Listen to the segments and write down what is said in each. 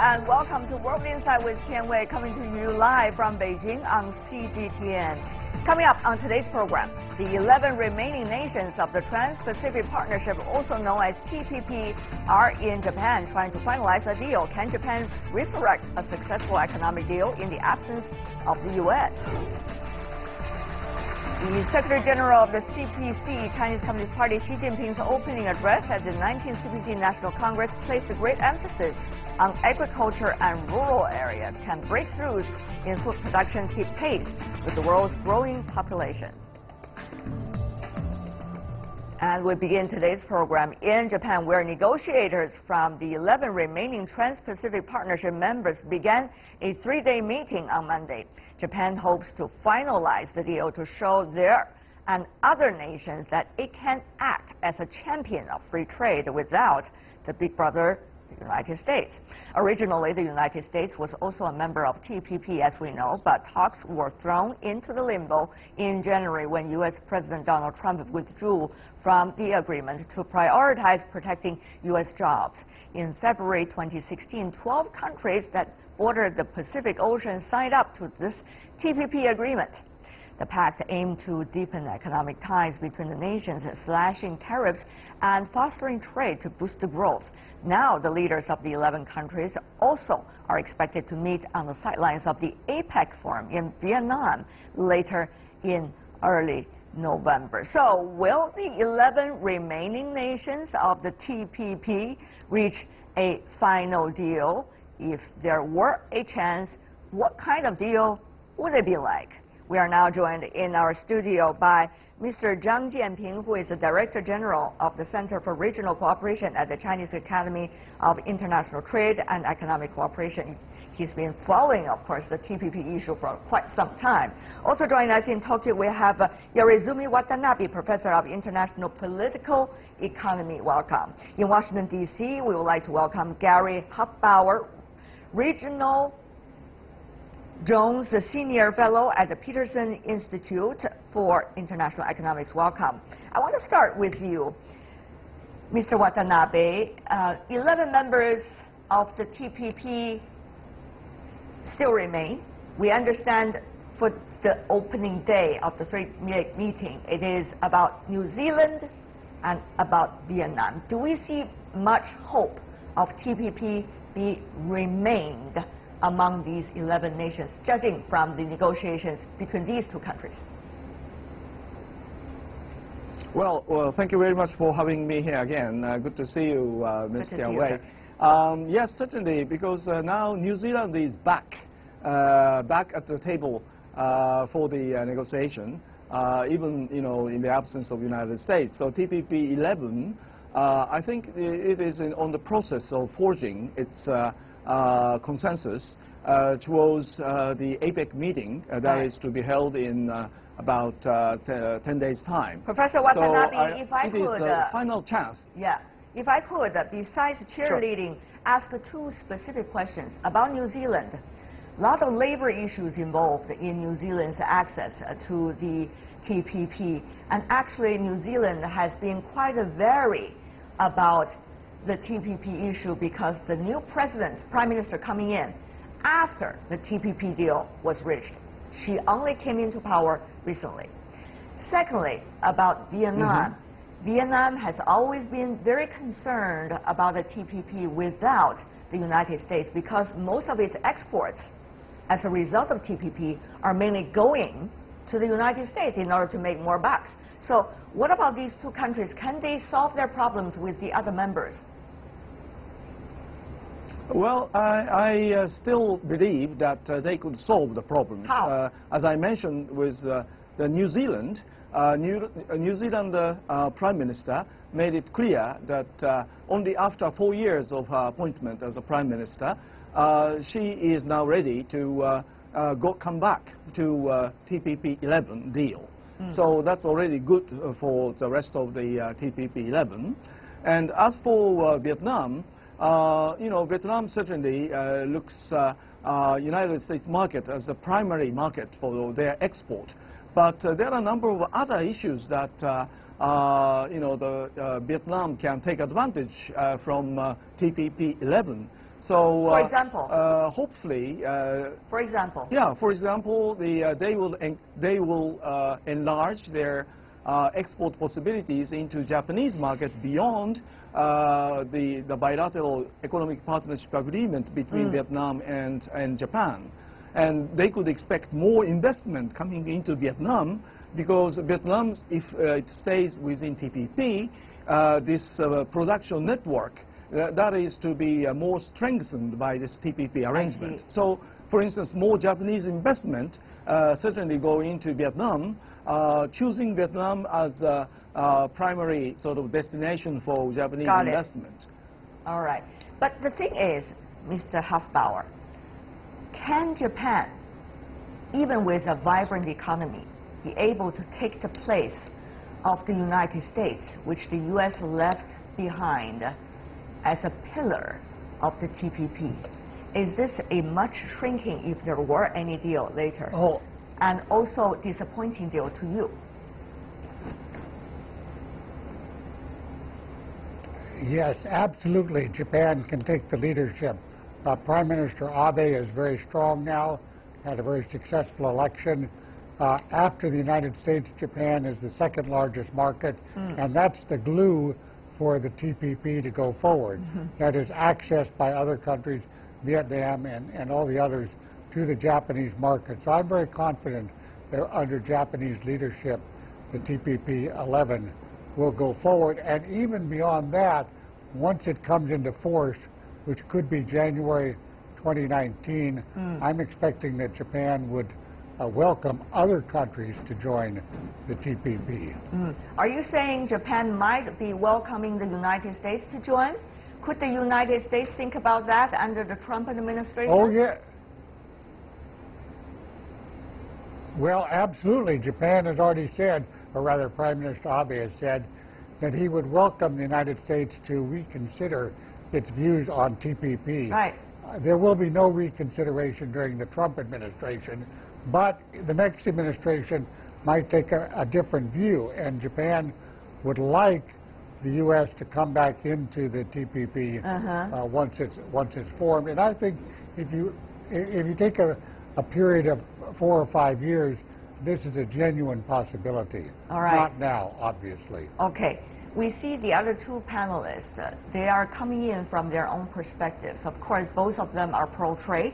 and welcome to World Insight with Tian Wei, coming to you live from Beijing on CGTN. Coming up on today's program, the 11 remaining nations of the Trans-Pacific Partnership, also known as TPP, are in Japan trying to finalize a deal. Can Japan resurrect a successful economic deal in the absence of the U.S.? The Secretary General of the CPC, Chinese Communist Party, Xi Jinping's opening address at the 19th CPC National Congress placed a great emphasis on agriculture and rural areas. Can breakthroughs in food production keep pace with the world's growing population? And we begin today's program in Japan, where negotiators from the 11 remaining Trans-Pacific Partnership members began a three-day meeting on Monday. Japan hopes to finalize the deal to show their and other nations that it can act as a champion of free trade without the big brother, the United States. Originally, the United States was also a member of TPP, as we know, but talks were thrown into the limbo in January when U.S. President Donald Trump withdrew from the agreement to prioritize protecting U.S. jobs. In February 2016, 12 countries that border the Pacific Ocean signed up to this TPP agreement. The pact aimed to deepen economic ties between the nations, slashing tariffs and fostering trade to boost the growth. Now, the leaders of the 11 countries also are expected to meet on the sidelines of the APEC forum in Vietnam later in early November. So, will the 11 remaining nations of the TPP reach a final deal? If there were a chance, what kind of deal would it be like? We are now joined in our studio by Mr. Zhang Jianping, who is the Director General of the Center for Regional Cooperation at the Chinese Academy of International Trade and Economic Cooperation. He's been following, of course, the TPP issue for quite some time. Also joining us in Tokyo, we have Yorizumi Watanabe, Professor of International Political Economy. Welcome. In Washington, D.C., we would like to welcome Gary Hufbauer, Reginald Jones, the Senior Fellow at the Peterson Institute for International Economics. Welcome. I want to start with you, Mr. Watanabe. 11 members of the TPP still remain. We understand for the opening day of the meeting, it is about New Zealand and about Vietnam. Do we see much hope of TPP be remained among these 11 nations, judging from the negotiations between these two countries? Well, thank you very much for having me here again. Good to see you, Ms. Tian Wei. Yes, certainly, because now New Zealand is back at the table for the negotiation, even in the absence of the United States. So TPP 11, I think it is on the process of forging its consensus towards the APEC meeting that is to be held in about 10 days' time. Professor Watanabe, so if I it could... is the final chance. Yeah. If I could, besides cheerleading, ask two specific questions about New Zealand. A lot of labor issues involved in New Zealand's access to the TPP. And actually, New Zealand has been quite wary about the TPP issue because the new prime minister coming in after the TPP deal was reached. She only came into power recently. Secondly, about Vietnam. Vietnam has always been very concerned about the TPP without the United States because most of its exports, as a result of TPP, are mainly going to the United States in order to make more bucks. So what about these two countries? Can they solve their problems with the other members? Well, I still believe that they could solve the problems. How? As I mentioned with the New Zealand, New Zealand Prime Minister made it clear that only after 4 years of her appointment as a Prime Minister, she is now ready to come back to TPP 11 deal. So that's already good for the rest of the TPP 11. And as for Vietnam, Vietnam certainly looks United States market as a primary market for their export. But there are a number of other issues that Vietnam can take advantage from TPP 11. So, for example, hopefully, for example, yeah, for example, they will enlarge their export possibilities into Japanese market beyond the bilateral economic partnership agreement between Vietnam and Japan. And they could expect more investment coming into Vietnam because Vietnam, if it stays within TPP, this production network, that is to be more strengthened by this TPP arrangement. So, for instance, more Japanese investment certainly go into Vietnam, choosing Vietnam as a primary sort of destination for Japanese investment. All right. But the thing is, Mr. Hufbauer, can Japan, even with a vibrant economy, be able to take the place of the United States, which the U.S. left behind as a pillar of the TPP? Is this a much shrinking, if there were any deal later, and also disappointing deal to you? Yes, absolutely. Japan can take the leadership. Prime Minister Abe is very strong now, had a very successful election. After the United States, Japan is the second largest market, and that's the glue for the TPP to go forward. That is accessed by other countries, Vietnam and all the others, to the Japanese market. So I'm very confident that under Japanese leadership, the TPP 11 will go forward. And even beyond that, once it comes into force, which could be January 2019, I'm expecting that Japan would welcome other countries to join the TPP. Are you saying Japan might be welcoming the United States to join? Could the United States think about that under the Trump administration? Oh, yeah. Well, absolutely. Japan has already said, or rather Prime Minister Abe has said, that he would welcome the United States to reconsider its views on TPP. Right. There will be no reconsideration during the Trump administration, but the next administration might take a different view, and Japan would like the U.S. to come back into the TPP once it's formed. And I think if you take a period of 4 or 5 years, this is a genuine possibility. All right. Not now, obviously. Okay. We see the other two panelists. They are coming in from their own perspectives. Of course, both of them are pro-trade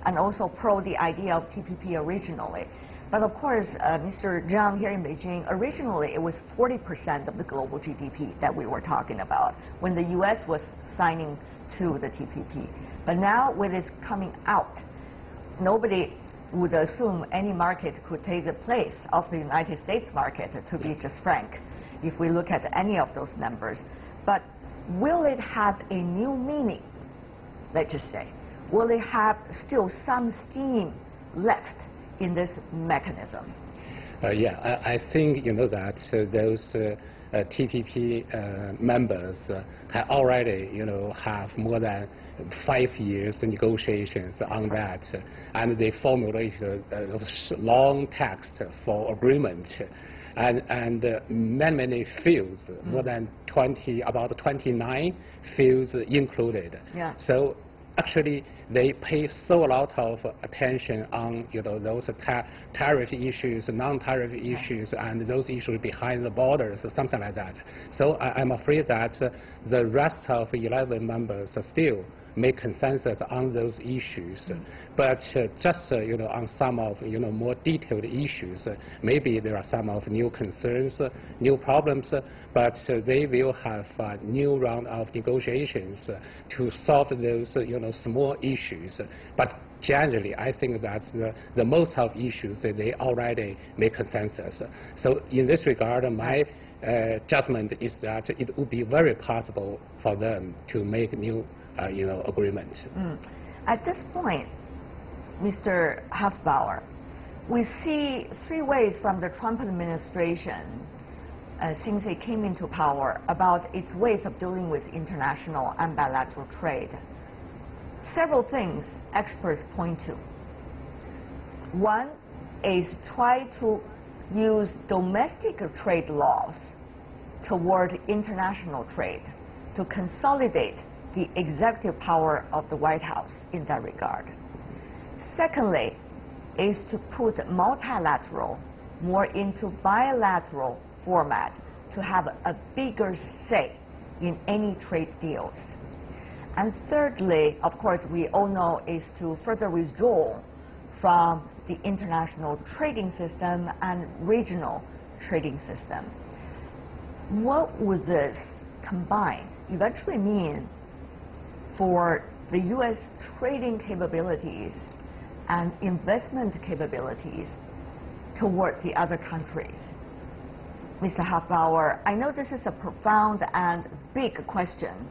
and also pro the idea of TPP originally. But of course, Mr. Zhang here in Beijing, originally it was 40% of the global GDP that we were talking about when the U.S. was signing to the TPP. But now with its coming out, nobody would assume any market could take the place of the United States market, to be just frank, if we look at any of those numbers. But will it have a new meaning, let's just say? Will it have still some steam left in this mechanism? Yeah, I think that those TPP members have already have more than 5 years negotiations on that, and they formulated a long text for agreement, and many fields, more than about 29 fields included. Yeah. So actually, they pay so a lot of attention on those tariff issues, non-tariff issues, and those issues behind the borders, something like that. So I'm afraid that the rest of 11 members still make consensus on those issues, but just on some of more detailed issues, maybe there are some of new concerns, new problems, but they will have a new round of negotiations to solve those small issues. But generally, I think that the most of issues they already make consensus. So in this regard, my judgment is that it would be very possible for them to make new agreements. At this point, Mr. Hufbauer, we see 3 ways from the Trump administration since it came into power about its ways of dealing with international and bilateral trade. Several things experts point to. One is try to use domestic trade laws toward international trade to consolidate the executive power of the White House in that regard. Secondly, is to put multilateral more into bilateral format to have a bigger say in any trade deals. And thirdly, of course, we all know is to further withdraw from the international trading system and regional trading system. What would this combined eventually mean for the U.S. trading capabilities and investment capabilities toward the other countries? Mr. Hufbauer, I know this is a profound and big question,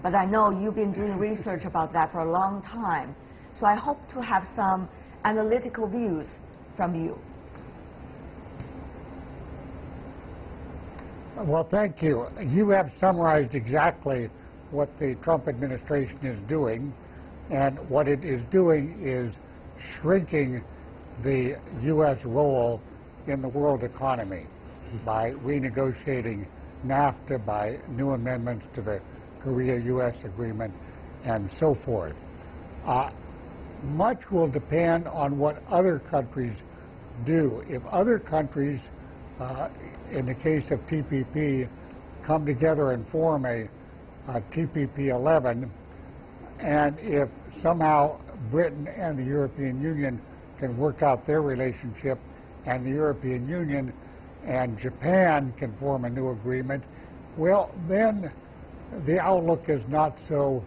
but I know you've been doing research about that for a long time, so I hope to have some analytical views from you. Well, thank you. You have summarized exactly what the Trump administration is doing, and what it is doing is shrinking the U.S. role in the world economy by renegotiating NAFTA, by new amendments to the Korea-U.S. agreement, and so forth. Much will depend on what other countries do. If other countries, in the case of TPP, come together and form a TPP 11, and if somehow Britain and the European Union can work out their relationship, and the European Union and Japan can form a new agreement, well, then the outlook is not so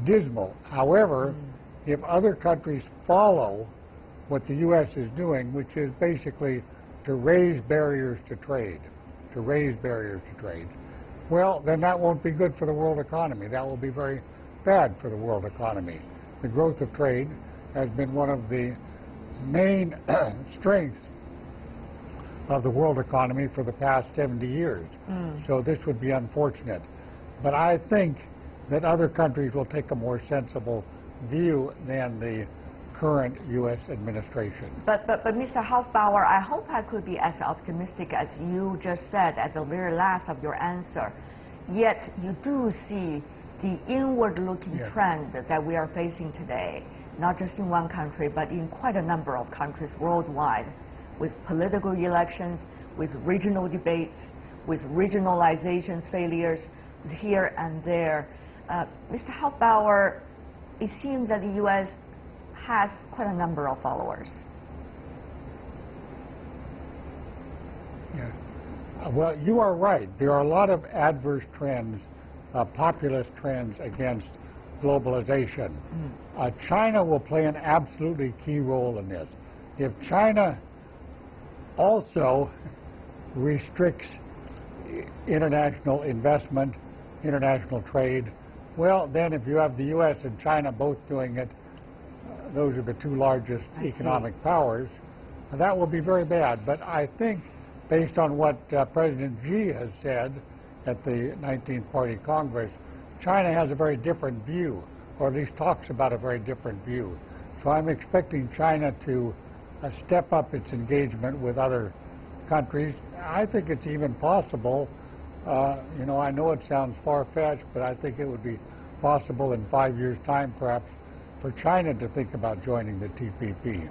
dismal. However, if other countries follow what the U.S. is doing, which is basically to raise barriers to trade, well, then that won't be good for the world economy. That will be very bad for the world economy. The growth of trade has been one of the main strengths of the world economy for the past 70 years. So this would be unfortunate. But I think that other countries will take a more sensible view than the current U.S. administration. But Mr. Hufbauer, I hope I could be as optimistic as you just said at the very last of your answer. Yet you do see the inward-looking trend that we are facing today, not just in one country, but in quite a number of countries worldwide, with political elections, with regional debates, with regionalization's failures here and there. Mr. Hufbauer, it seems that the U.S. has quite a number of followers. Yeah. Well, you are right. There are a lot of adverse trends, populist trends against globalization. China will play an absolutely key role in this. If China also restricts international investment, international trade, well, then if you have the U.S. and China both doing it, those are the two largest economic powers, that will be very bad. But I think, based on what President Xi has said at the 19th Party Congress, China has a very different view, or at least talks about a very different view. So I'm expecting China to step up its engagement with other countries. I think it's even possible, you know, I know it sounds far-fetched, but I think it would be possible in 5 years' time, perhaps, for China to think about joining the TPP.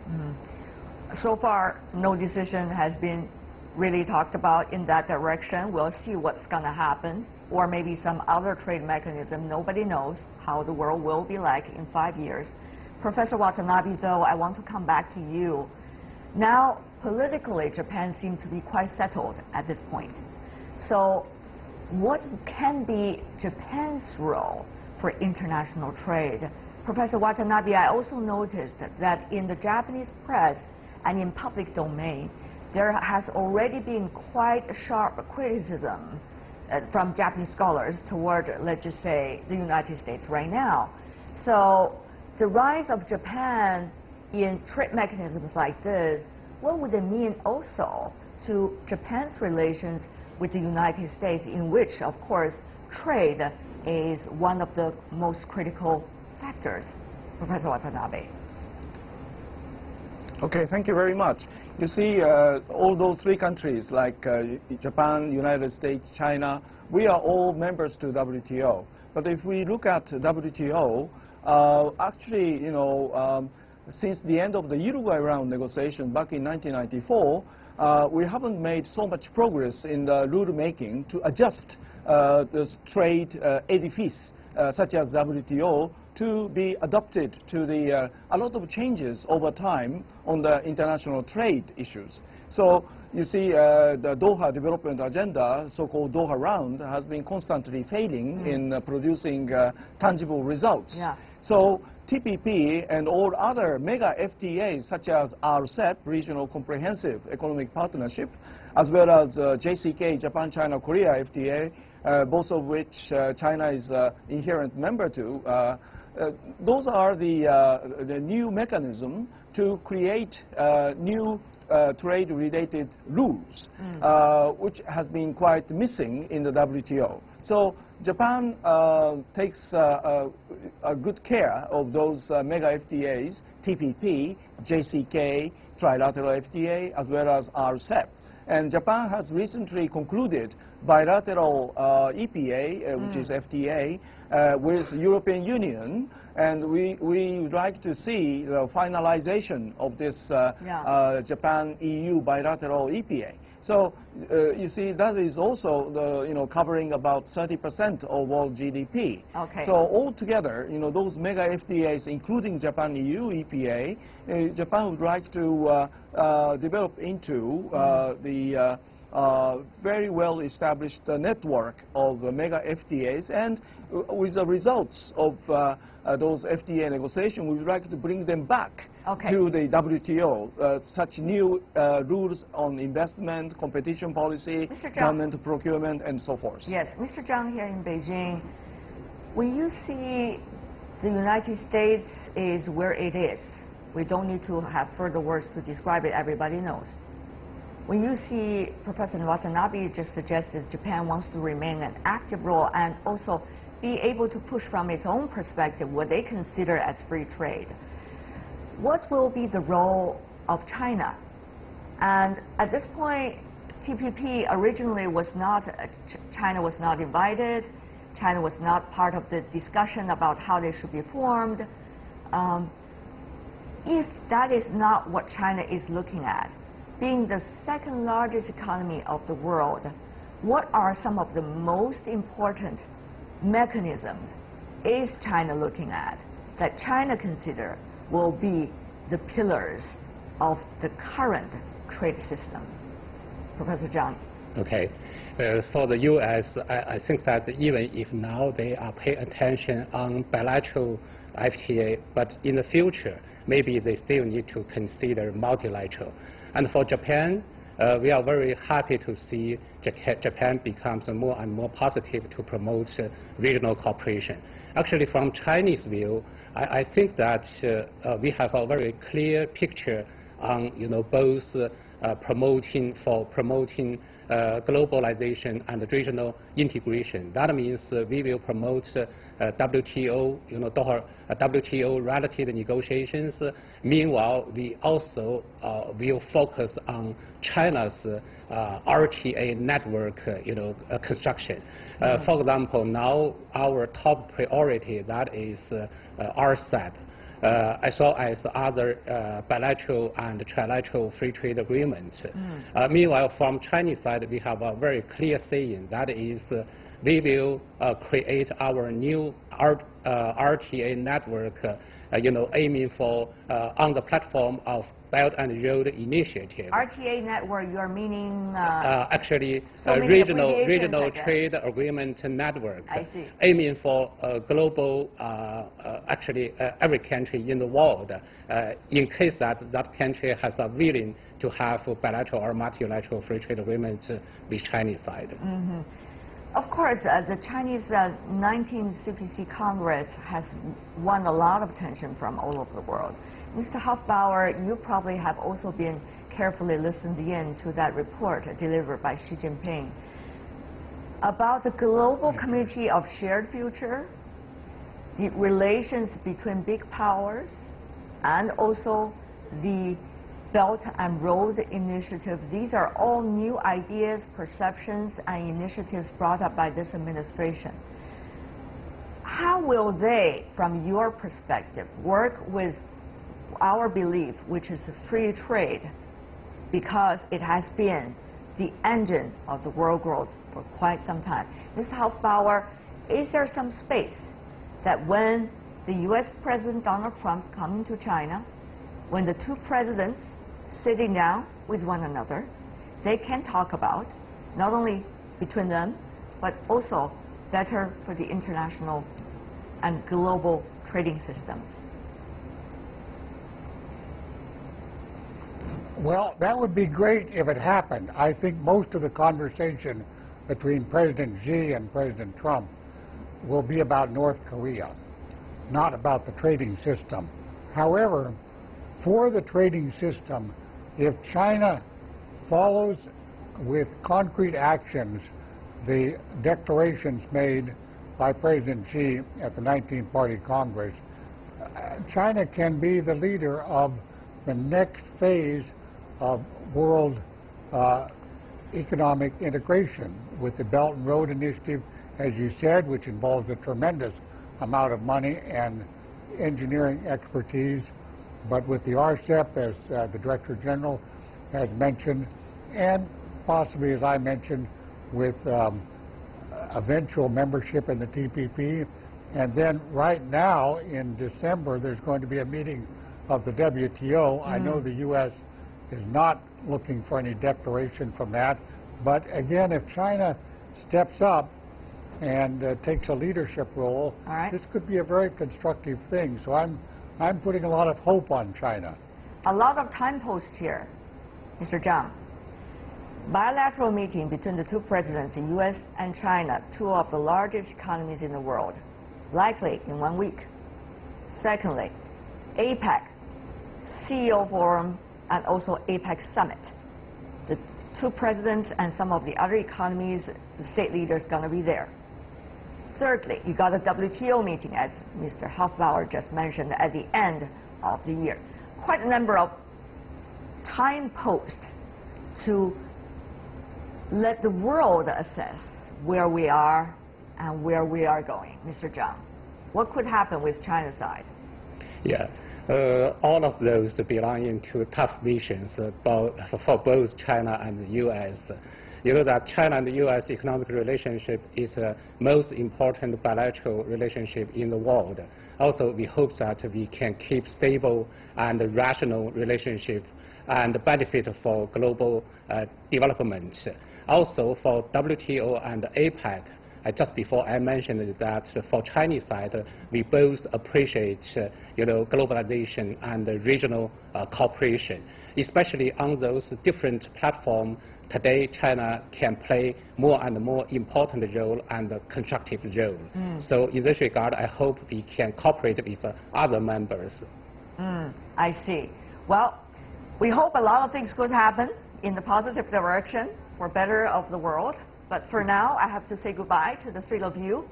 So far, no decision has been really talked about in that direction. We'll see what's going to happen, or maybe some other trade mechanism. Nobody knows how the world will be like in 5 years. Professor Watanabe, though, I want to come back to you. Now, politically, Japan seems to be quite settled at this point. So what can be Japan's role for international trade? Professor Watanabe, I also noticed that in the Japanese press and in public domain, there has already been quite sharp criticism from Japanese scholars toward, let's just say, the United States right now. So the rise of Japan in trade mechanisms like this, what would it mean also to Japan's relations with the United States, in which, of course, trade is one of the most critical factors? Professor Watanabe. Okay, thank you very much. You see, all those three countries, like Japan, United States, China, we are all members to WTO. But if we look at WTO, actually, since the end of the Uruguay round negotiation back in 1994, we haven't made so much progress in the rule making to adjust this trade edifice, such as WTO, to be adapted to a lot of changes over time on the international trade issues. So you see the Doha Development Agenda, so-called Doha Round, has been constantly failing in producing tangible results. Yeah. So TPP and all other mega FTAs such as RCEP, Regional Comprehensive Economic Partnership, as well as JCK, Japan-China-Korea FTA, both of which China is an inherent member to, those are the new mechanism to create new trade-related rules, which has been quite missing in the WTO. So Japan takes a good care of those mega FTAs, TPP, JCK, trilateral FTA, as well as RCEP. And Japan has recently concluded bilateral EPA, which is FTA, with European Union, and we would like to see the finalization of this Japan-EU bilateral EPA. So you see, that is also covering about 30% of all GDP. Okay. So altogether, those mega FTAs, including Japan-EU EPA, Japan would like to develop into the very well-established network of mega FTAs, and with the results of those FTA negotiations, we would like to bring them back to the WTO, such new rules on investment, competition policy, government procurement, and so forth. Yes, Mr. Zhang here in Beijing, when you see the United States is where it is, we don't need to have further words to describe it, everybody knows. When you see Professor Watanabe just suggested Japan wants to remain an active role and also be able to push from its own perspective what they consider as free trade, what will be the role of China? And at this point, TPP originally was not, China was not invited, China was not part of the discussion about how they should be formed. If that is not what China is looking at, being the second largest economy of the world, what are some of the most important mechanisms is China looking at that China consider will be the pillars of the current trade system? Professor Zhang. Okay. For the U.S., I think that even if now they are paying attention on bilateral FTA, but in the future, maybe they still need to consider multilateral. And for Japan, we are very happy to see Japan becomes more and more positive to promote regional cooperation. Actually, from Chinese view, I think that we have a very clear picture on both promoting globalization and regional integration. That means we will promote WTO, WTO related negotiations. Meanwhile, we also will focus on China's RTA network, construction. For example, now our top priority, that is RCEP. As well as other bilateral and trilateral free trade agreements. Meanwhile, from Chinese side, we have a very clear saying, that is, we will create our new RTA network, aiming for on the platform of Belt and Road Initiative. RTA network, you are meaning? Actually, regional trade agreement network. I see. Aiming for global, actually every country in the world, in case that country has a willing to have bilateral or multilateral free trade agreement with Chinese side. Of course, the Chinese 19th CPC Congress has won a lot of attention from all over the world. Mr. Hufbauer, you probably have also been carefully listened in to that report delivered by Xi Jinping about the Global Committee of Shared Future, the relations between big powers, and also the Belt and Road Initiative. These are all new ideas, perceptions, and initiatives brought up by this administration. how will they, from your perspective, work with our belief, which is free trade, because it has been the engine of the world growth for quite some time? Mr. Hufbauer, is there some space that when the U.S. President Donald Trump coming to China, when the two presidents sitting down with one another, they can talk about, not only between them, but also better for the international and global trading systems? Well, that would be great if it happened. I think most of the conversation between President Xi and President Trump will be about North Korea, not about the trading system. However, for the trading system, if China follows with concrete actions the declarations made by President Xi at the 19th Party Congress, China can be the leader of the next phase of world economic integration with the Belt and Road Initiative, as you said, which involves a tremendous amount of money and engineering expertise, but with the RCEP, as the Director General has mentioned, and possibly, as I mentioned, with eventual membership in the TPP. And then right now, in December, there's going to be a meeting of the WTO. I know the U.S. is not looking for any declaration from that. But again, if China steps up and takes a leadership role, this could be a very constructive thing. So I'm putting a lot of hope on China. A lot of time posts here, Mr. Zhang. Bilateral meeting between the two presidents, the U.S. and China, two of the largest economies in the world, likely in 1 week. Secondly, APEC, CEO Forum, and also APEC Summit. The two presidents and some of the other economies, the state leaders, going to be there. Thirdly, you got a WTO meeting, as Mr. Hufbauer just mentioned, at the end of the year. Quite a number of time posts to let the world assess where we are and where we are going. Mr. Zhang, what could happen with China's side? Yeah. All of those belong into tough missions for both China and the U.S. You know that China and the U.S. economic relationship is the most important bilateral relationship in the world. Also, we hope that we can keep stable and rational relationship and benefit for global development. Also, for WTO and APEC, just before I mentioned that for Chinese side, we both appreciate globalization and regional cooperation, especially on those different platforms. Today, China can play more and more important role and constructive role. So in this regard, I hope we can cooperate with other members. I see. Well, we hope a lot of things could happen in the positive direction for better of the world. But for now, I have to say goodbye to the three of you,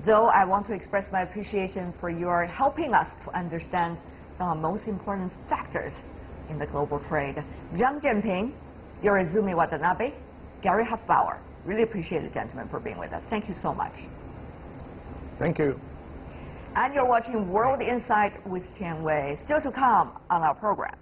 though I want to express my appreciation for your helping us to understand some of the most important factors in the global trade. Zhang Jianping, Yorizumi Watanabe, Gary Hufbauer. Really appreciate it, gentlemen, for being with us. Thank you so much. Thank you. And you're watching World Insight with Tian Wei. Still to come on our program.